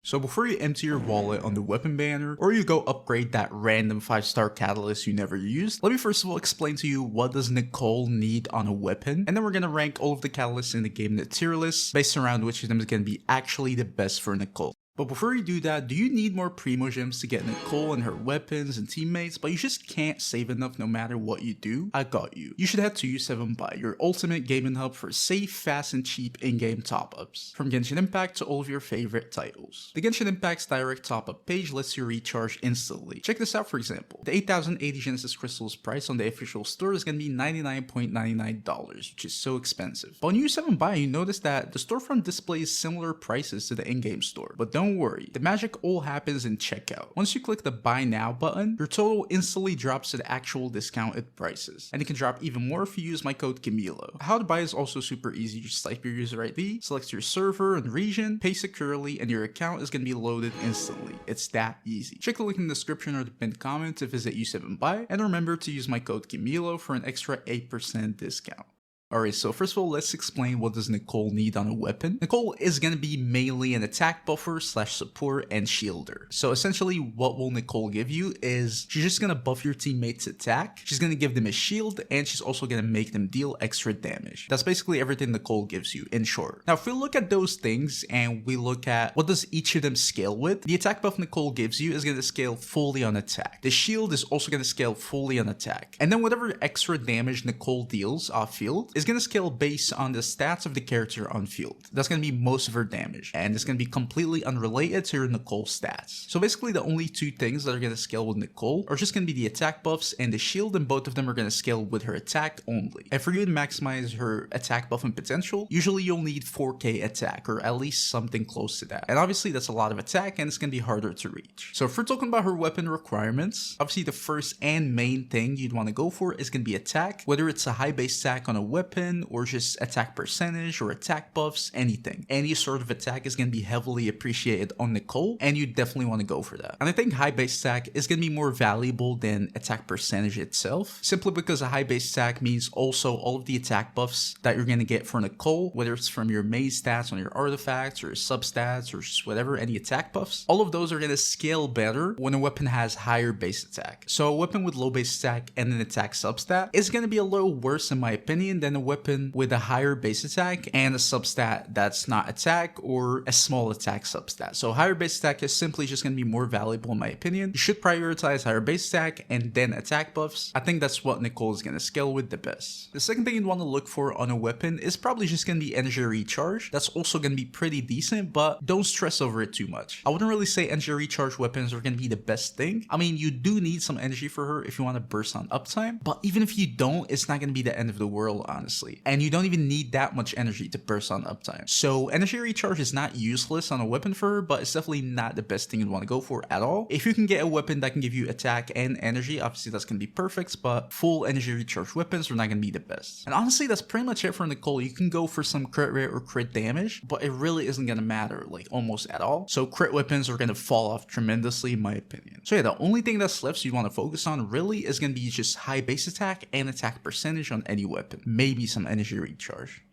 So before you empty your wallet on the weapon banner, or you go upgrade that random 5-star catalyst you never used, let me first of all explain to you what does Nicole need on a weapon, and then we're gonna rank all of the catalysts in the game in the tier list, based around which of them is gonna be actually the best for Nicole. But before you do that, do you need more Primo Gems to get Nicole and her weapons and teammates, but you just can't save enough no matter what you do? I got you. You should head to U7Buy, your ultimate gaming hub for safe, fast, and cheap in-game top-ups. From Genshin Impact to all of your favorite titles. The Genshin Impact's direct top-up page lets you recharge instantly. Check this out for example. The 8080 Genesis Crystals price on the official store is gonna be $99.99, which is so expensive. But on U7Buy, you notice that the storefront displays similar prices to the in-game store, but don't worry, the magic all happens in checkout. Once you click the buy now button, your total instantly drops to the actual discounted prices, and it can drop even more if you use my code Camilo. How to buy is also super easy. Just type your user ID, select your server and region, pay securely, and your account is going to be loaded instantly. It's that easy. Check the link in the description or the pinned comment to visit U7Buy, and remember to use my code Camilo for an extra 8% discount. Alright, so first of all, let's explain what does Nicole need on a weapon. Nicole is going to be mainly an attack buffer / support and shielder. So essentially what will Nicole give you is she's just going to buff your teammates' attack, she's going to give them a shield, and she's also going to make them deal extra damage. That's basically everything Nicole gives you, in short. Now if we look at those things and we look at what does each of them scale with, the attack buff Nicole gives you is going to scale fully on attack. The shield is also going to scale fully on attack. And then whatever extra damage Nicole deals off field is going to scale based on the stats of the character on field. That's going to be most of her damage, and it's going to be completely unrelated to your Nicole stats. So basically the only two things that are going to scale with Nicole are just going to be the attack buffs and the shield, and both of them are going to scale with her attack only. And for you to maximize her attack buff and potential, usually you'll need 4k attack, or at least something close to that. And obviously that's a lot of attack, and it's going to be harder to reach. So if we're talking about her weapon requirements, obviously the first and main thing you'd want to go for is going to be attack, whether it's a high base attack on a weapon or just attack percentage or attack buffs, anything. Any sort of attack is going to be heavily appreciated on Nicole, and you definitely want to go for that. And I think high base attack is going to be more valuable than attack percentage itself, simply because a high base attack means also all of the attack buffs that you're going to get for Nicole, whether it's from your maze stats on your artifacts or your substats or just whatever, any attack buffs, all of those are going to scale better when a weapon has higher base attack. So a weapon with low base attack and an attack substat is going to be a little worse in my opinion than a weapon with a higher base attack and a substat that's not attack or a small attack substat. So higher base attack is simply just going to be more valuable in my opinion. You should prioritize higher base attack and then attack buffs. I think that's what Nicole is going to scale with the best. The second thing you'd want to look for on a weapon is probably just going to be energy recharge. That's also going to be pretty decent, but don't stress over it too much. I wouldn't really say energy recharge weapons are going to be the best thing. I mean, you do need some energy for her if you want to burst on uptime, but even if you don't, it's not going to be the end of the world, honestly. And you don't even need that much energy to burst on uptime. So energy recharge is not useless on a weapon for her, but it's definitely not the best thing you'd want to go for at all. If you can get a weapon that can give you attack and energy, obviously that's going to be perfect, but full energy recharge weapons are not going to be the best. And honestly, that's pretty much it for Nicole. You can go for some crit rate or crit damage, but it really isn't going to matter like almost at all. So crit weapons are going to fall off tremendously in my opinion. So yeah, the only thing that's left you want to focus on really is going to be just high base attack and attack percentage on any weapon. Maybe some energy recharge.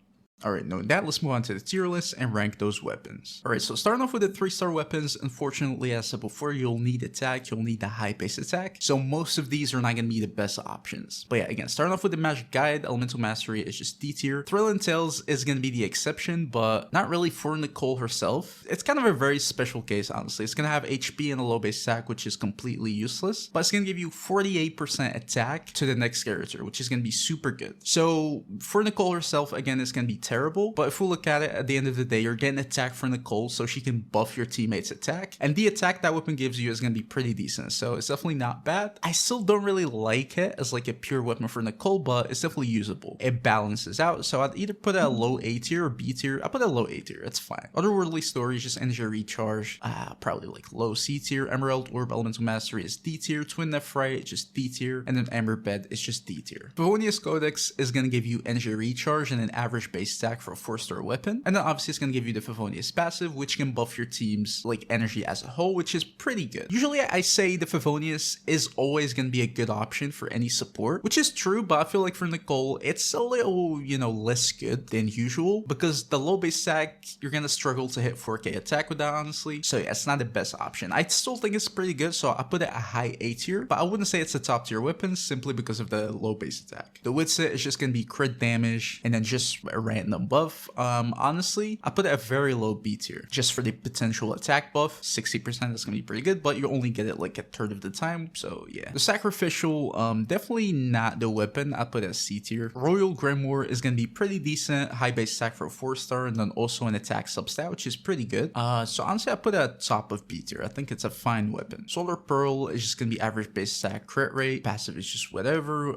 Alright, knowing that, let's move on to the tier list and rank those weapons. Alright, so starting off with the 3-star weapons, unfortunately as I said before, you'll need attack, you'll need the high base attack, so most of these are not going to be the best options. But yeah, again, starting off with the Magic Guide, Elemental Mastery is just D tier. Thrill and Tales is going to be the exception, but not really for Nicole herself. It's kind of a very special case, honestly. It's going to have HP and a low base attack, which is completely useless, but it's going to give you 48% attack to the next character, which is going to be super good. So for Nicole herself, again, it's going to be terrible, but if we look at it at the end of the day, you're getting attack for Nicole so she can buff your teammates' attack, and the attack that weapon gives you is going to be pretty decent, so it's definitely not bad. I still don't really like it as like a pure weapon for Nicole, but it's definitely usable. It balances out, so I'd either put it at low A tier or B tier. I put it at low A tier, it's fine. Otherworldly Story is just energy recharge, probably like low C tier. Emerald Orb Elemental Mastery is D tier. Twin Nephrite is just D tier, and then Ember Bed is just D tier. Favonius Codex is going to give you energy recharge and an average base stack for a 4-star weapon. And then obviously it's going to give you the Favonius passive, which can buff your team's like energy as a whole, which is pretty good. Usually I say the Favonius is always going to be a good option for any support, which is true, but I feel like for Nicole, it's a little, less good than usual because the low base stack, you're going to struggle to hit 4k attack with that, honestly. So yeah, it's not the best option. I still think it's pretty good, so I put it a high A tier, but I wouldn't say it's a top tier weapon simply because of the low base attack. The Witsit is just going to be crit damage and then just a random buff. Honestly, I put it a very low B tier just for the potential attack buff. 60% is going to be pretty good, but you only get it like a third of the time, so yeah. The Sacrificial, definitely not the weapon. I put it as C tier. Royal Grimoire is going to be pretty decent, high base stack for a 4-star, and then also an attack substat, which is pretty good. So honestly, I put it at top of B tier. I think it's a fine weapon. Solar Pearl is just going to be average base stack, crit rate, passive is just whatever,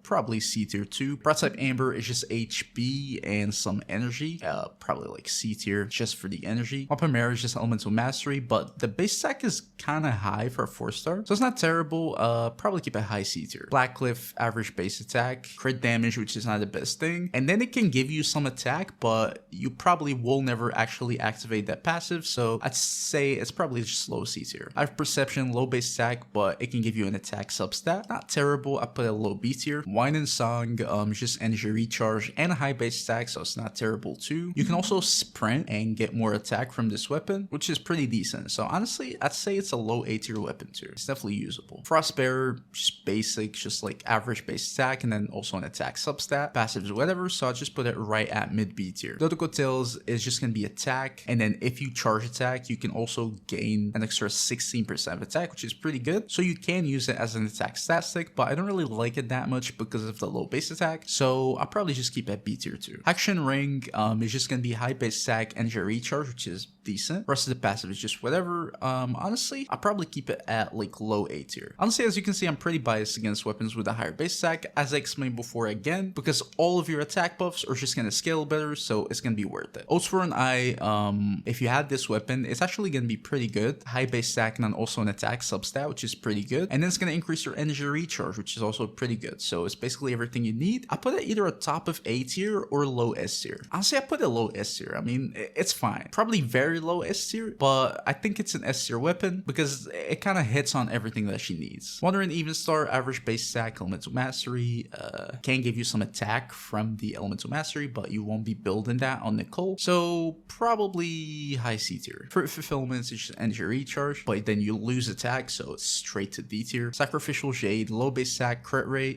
probably C tier too. Broad type Amber is just HP and some energy, probably like C tier just for the energy. Wampamera is just elemental mastery, but the base stack is kind of high for a 4-star, so it's not terrible. Probably keep it high C tier. Blackcliff, average base attack, crit damage, which is not the best thing, and then it can give you some attack, but you probably will never actually activate that passive, so I'd say it's probably just low C tier. I have Perception, low base attack, but it can give you an attack substat. Not terrible. I put it a low B tier. Wine and Song, just energy recharge and a high base attack, so it's not terrible too. You can also sprint and get more attack from this weapon, which is pretty decent. So honestly, I'd say it's a low A tier weapon too. It's definitely usable. Frostbearer, just basic, just like average base attack and then also an attack substat. Passives, whatever, so I'll just put it right at mid B tier. Dodoko Tails is just gonna be attack, and then if you charge attack, you can also gain an extra 16% of attack, which is pretty good. So you can use it as an attack stat stick, but I don't really like it that much because of the low base attack, so I'll probably just keep it at B tier too. Action Ring is just gonna be high base attack, energy recharge, which is decent. Rest of the passive is just whatever. Honestly, I'll probably keep it at like low A tier. Honestly, as you can see, I'm pretty biased against weapons with a higher base attack, as I explained before again, because all of your attack buffs are just gonna scale better, so it's gonna be worth it. Oathsworn Eye, if you had this weapon, it's actually gonna be pretty good. High base attack and then also an attack substat, which is pretty good. And then it's gonna increase your energy recharge, which is also pretty good. So it's basically everything you need. I put it either a top of A tier or low S tier. Honestly, I put it low S tier. I mean, it's fine. Probably very low S tier, but I think it's an S tier weapon because it kind of hits on everything that she needs. Wandering Even Star, average base stack, elemental mastery, can give you some attack from the elemental mastery, but you won't be building that on Nicole. So probably high C tier. For fulfillments, it's just energy recharge, but then you lose attack, so it's straight to D tier. Sacrificial Jade, low base stack, crit rate,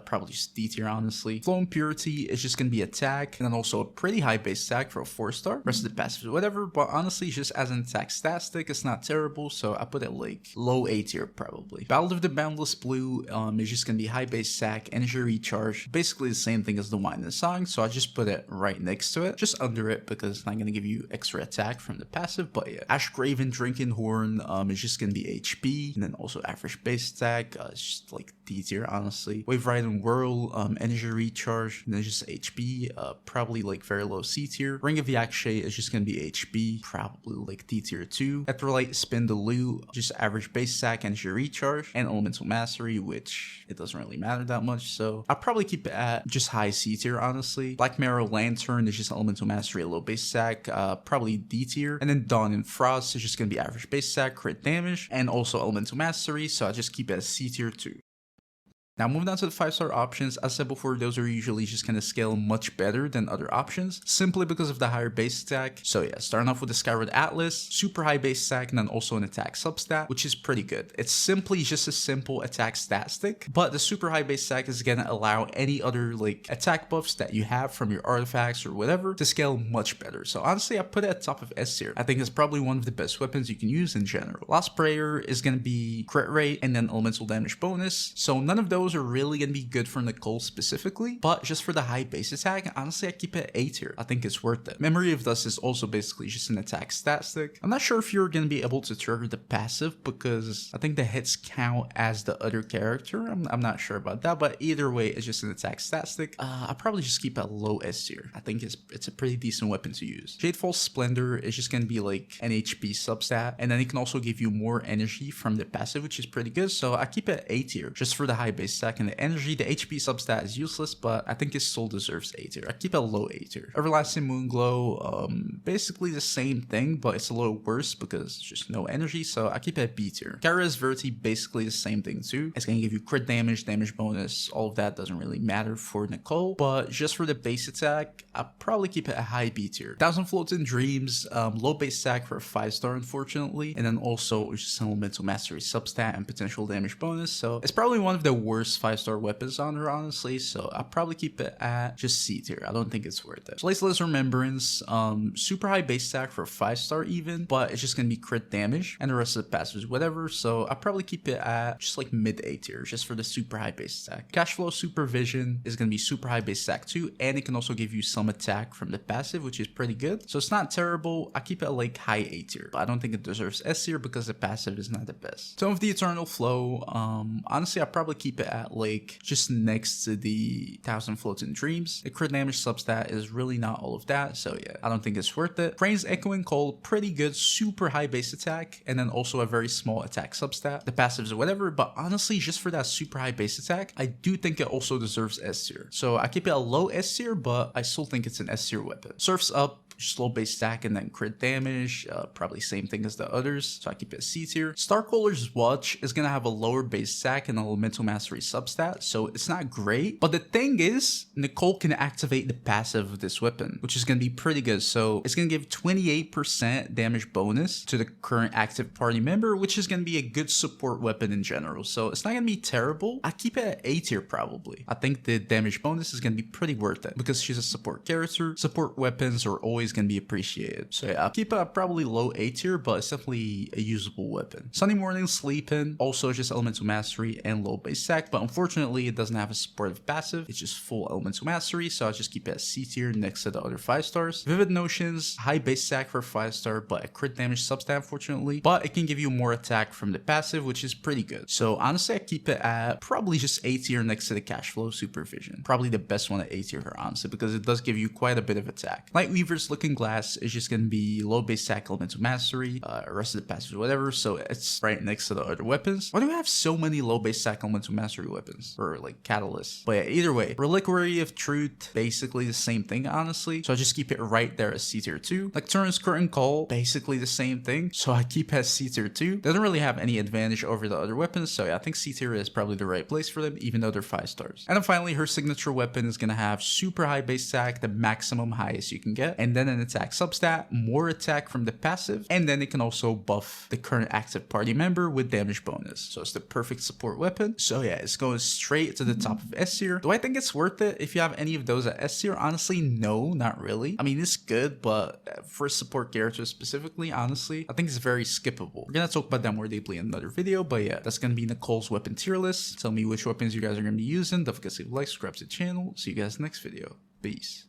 probably just D tier, honestly. Flow and Purity is just gonna be attack, and then also a pretty high base stack for a 4-star. Rest of the passive is whatever, but honestly, just as an attack stat stick, it's not terrible, so I put it like low A tier probably. Ballad of the Boundless Blue is just gonna be high base stack, energy recharge, basically the same thing as the Wine and Song, so I just put it right next to it, just under it because it's not gonna give you extra attack from the passive, but yeah. Ashgraven Drinking Horn is just gonna be HP, and then also average base stack, it's just like D tier, honestly. Wave Ride and Whirl, energy recharge, and then just HP, probably like very low C tier. Ring of Yakshay is just gonna be HP, probably like D tier too. Electrolyte Spin the Loot, just average base stack, energy recharge, and elemental mastery, which it doesn't really matter that much, so I'll probably keep it at just high C tier, honestly. Black Marrow Lantern is just elemental mastery, low base stack, probably D tier. And then Dawn and Frost is just gonna be average base stack, crit damage, and also elemental mastery, so I'll just keep it as C tier too. Now moving on to the 5-star options, as I said before, those are usually just going to scale much better than other options, simply because of the higher base stack. So yeah, starting off with the Skyward Atlas, super high base stack, and then also an attack substat, which is pretty good. It's simply just a simple attack stat stick, but the super high base stack is going to allow any other like attack buffs that you have from your artifacts or whatever to scale much better. So honestly, I put it at top of S tier. I think it's probably one of the best weapons you can use in general. Last Prayer is going to be crit rate and then elemental damage bonus, so none of those are really going to be good for Nicole specifically, but just for the high base attack, honestly, I keep it A tier. I think it's worth it. Memory of Dust is also basically just an attack stat stick. I'm not sure if you're going to be able to trigger the passive because I think the hits count as the other character. I'm not sure about that, but either way, it's just an attack stat stick. I'll probably just keep it low S tier. I think it's a pretty decent weapon to use. Jadefall Splendor is just going to be like an HP substat, and then it can also give you more energy from the passive, which is pretty good, so I keep it A tier just for the high base base stack and the energy. The HP substat is useless, but I think it still deserves A tier. I keep it a low A tier. Everlasting Moonglow, basically the same thing, but it's a little worse because it's just no energy, so I keep it at B tier. Kara's Verti, basically the same thing too. It's gonna give you crit damage, damage bonus, all of that doesn't really matter for Nicole, but just for the base attack, I'll probably keep it a high B tier. 1000 Floating Dreams, low base stack for a 5-star unfortunately, and then also just Elemental Mastery substat and potential damage bonus, so it's probably one of the worst 5-star weapons on her honestly, so I'll probably keep it at just C tier. I don't think it's worth it. Placeless Remembrance, super high base stack for a 5-star even, but it's just gonna be crit damage, and the rest of the passives whatever, so I'll probably keep it at just like mid A tier, just for the super high base stack. Cashflow Supervision is gonna be super high base stack too, and it can also give you some attack from the passive, which is pretty good, so it's not terrible. I keep it at like high A tier, but I don't think it deserves S tier because the passive is not the best. Tome of the Eternal Flow, honestly I'll probably keep it at like just next to the 1000 Floating Dreams. The crit damage substat is really not all of that, so yeah, I don't think it's worth it. Crane's Echoing Call, pretty good, super high base attack, and then also a very small attack substat. The passives or whatever, but honestly just for that super high base attack, I do think it also deserves S tier. So I keep it a low S tier, but I still think it's an S tier weapon. Surf's Up, just low base stack and then crit damage, probably same thing as the others, so I keep it C tier. Starcaller's Watch is gonna have a lower base stack and Elemental Mastery substat, so it's not great, but the thing is Nicole can activate the passive of this weapon, which is gonna be pretty good. So it's gonna give 28% damage bonus to the current active party member, which is gonna be a good support weapon in general, so it's not gonna be terrible. I keep it at A tier probably. I think the damage bonus is gonna be pretty worth it because she's a support character. Support weapons are always going to be appreciated, so yeah, I'll keep it at probably low A tier, but it's definitely a usable weapon. Sunny Morning Sleepin', also just Elemental Mastery and low base stack, but unfortunately it doesn't have a supportive passive, it's just full Elemental Mastery, so I'll just keep it at C tier next to the other 5-stars. Vivid Notions, high base stack for a 5-star, but a crit damage substat unfortunately, but it can give you more attack from the passive, which is pretty good. So honestly I keep it at probably just A tier next to the Cashflow Supervision, probably the best one at A tier here honestly, because it does give you quite a bit of attack. Lightweaver's Looking Glass is just going to be low base stack Elemental Mastery, rest of the passives whatever, so it's right next to the other weapons. Why do we have so many low base stack Elemental Mastery weapons, or like catalysts? But yeah, either way, Reliquary of Truth, basically the same thing honestly, so I just keep it right there as C tier 2. Nocturnus Curtain Call, basically the same thing, so I keep it as C tier 2. Doesn't really have any advantage over the other weapons, so yeah, I think C tier is probably the right place for them, even though they're 5-stars. And then finally, her signature weapon is going to have super high base stack, the maximum highest you can get, and then an attack substat, more attack from the passive, and then it can also buff the current active party member with damage bonus. So it's the perfect support weapon. So yeah, it's going straight to the top of S tier. Do I think it's worth it if you have any of those at S tier? Honestly, no, not really. I mean, it's good, but for support characters specifically, honestly, I think it's very skippable. We're gonna talk about that more deeply in another video, but yeah, that's gonna be Nicole's weapon tier list. Tell me which weapons you guys are gonna be using. Don't forget to leave a like, subscribe to the channel. See you guys next video. Peace.